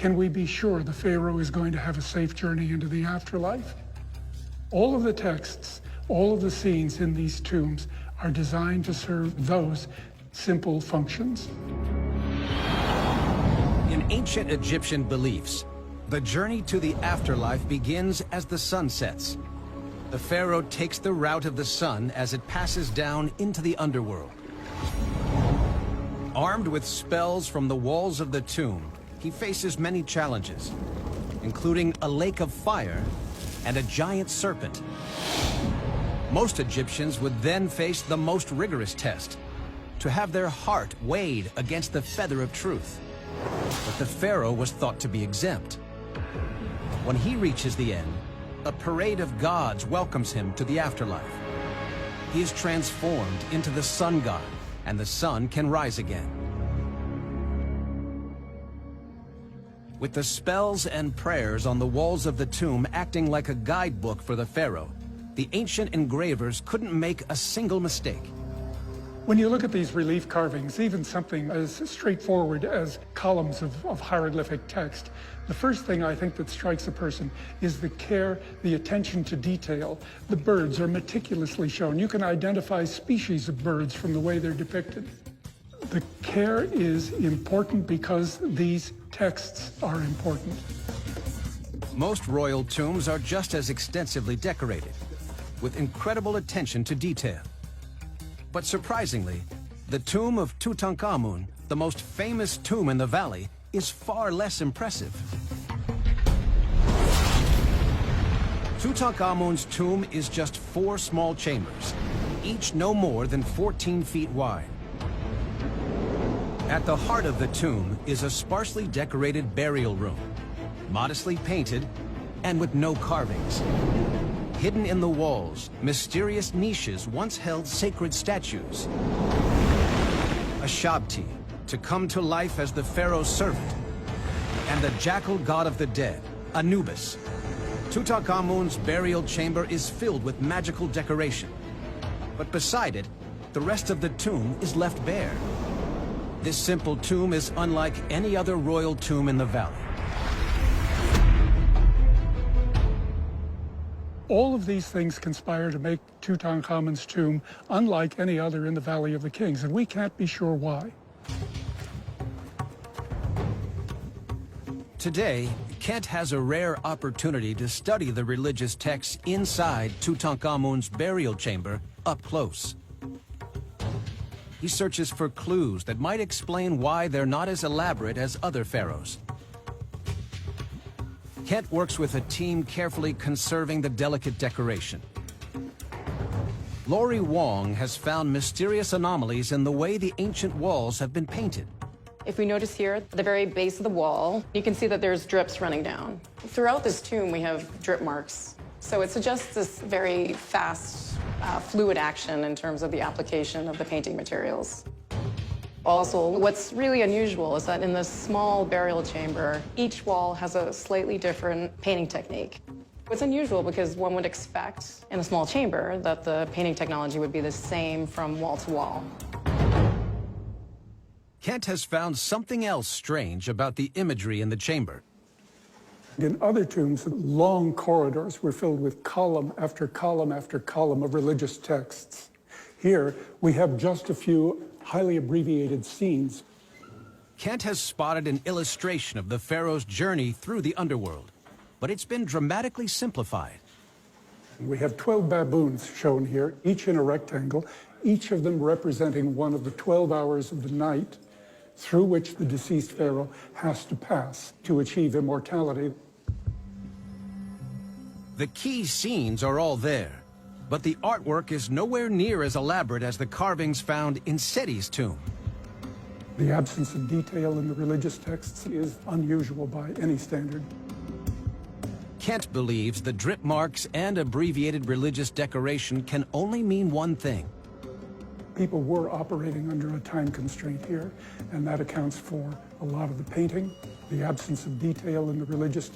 can we be sure the Pharaoh is going to have a safe journey into the afterlife? All of the texts, all of the scenes in these tombs are designed to serve those simple functions. In ancient Egyptian beliefs, the journey to the afterlife begins as the sun sets. The pharaoh takes the route of the sun as it passes down into the underworld. Armed with spells from the walls of the tomb, he faces many challenges, including a lake of fire and a giant serpent. Most Egyptians would then face the most rigorous test, to have their heart weighed against the feather of truth. But the pharaoh was thought to be exempt. When he reaches the end, a parade of gods welcomes him to the afterlife. He is transformed into the sun god, and the sun can rise again. With the spells and prayers on the walls of the tomb acting like a guidebook for the pharaoh, the ancient engravers couldn't make a single mistake. When you look at these relief carvings, even something as straightforward as columns of hieroglyphic text, the first thing I think that strikes a person is the care, the attention to detail. The birds are meticulously shown. You can identify species of birds from the way they're depicted. The care is important because these texts are important. Most royal tombs are just as extensively decorated, with incredible attention to detail. But surprisingly, the tomb of Tutankhamun, the most famous tomb in the valley, is far less impressive. Tutankhamun's tomb is just 4 small chambers, each no more than 14 feet wide. At the heart of the tomb is a sparsely decorated burial room, modestly painted and with no carvings. Hidden in the walls, mysterious niches once held sacred statues. A Shabti, to come to life as the pharaoh's servant, and the jackal god of the dead, Anubis. Tutankhamun's burial chamber is filled with magical decoration. But beside it, the rest of the tomb is left bare. This simple tomb is unlike any other royal tomb in the valley. All of these things conspire to make Tutankhamun's tomb unlike any other in the Valley of the Kings, and we can't be sure why. Today, Kent has a rare opportunity to study the religious texts inside Tutankhamun's burial chamber up close. He searches for clues that might explain why they're not as elaborate as other pharaohs. Kent works with a team carefully conserving the delicate decoration. Lori Wong has found mysterious anomalies in the way the ancient walls have been painted. If we notice here, at the very base of the wall, you can see that there's drips running down. Throughout this tomb, we have drip marks. So it suggests this very fast, fluid action in terms of the application of the painting materials. Also, what's really unusual is that in this small burial chamber, each wall has a slightly different painting technique. It's unusual because one would expect in a small chamber that the painting technology would be the same from wall to wall. Kent has found something else strange about the imagery in the chamber. In other tombs, long corridors were filled with column after column after column of religious texts. Here, we have just a few highly abbreviated scenes. Kent has spotted an illustration of the pharaoh's journey through the underworld, but it's been dramatically simplified. We have 12 baboons shown here, each in a rectangle, each of them representing one of the 12 hours of the night through which the deceased pharaoh has to pass to achieve immortality. The key scenes are all there, but the artwork is nowhere near as elaborate as the carvings found in Seti's tomb. The absence of detail in the religious texts is unusual by any standard. Kent believes the drip marks and abbreviated religious decoration can only mean one thing. People were operating under a time constraint here, and that accounts for a lot of the painting, the absence of detail in the religious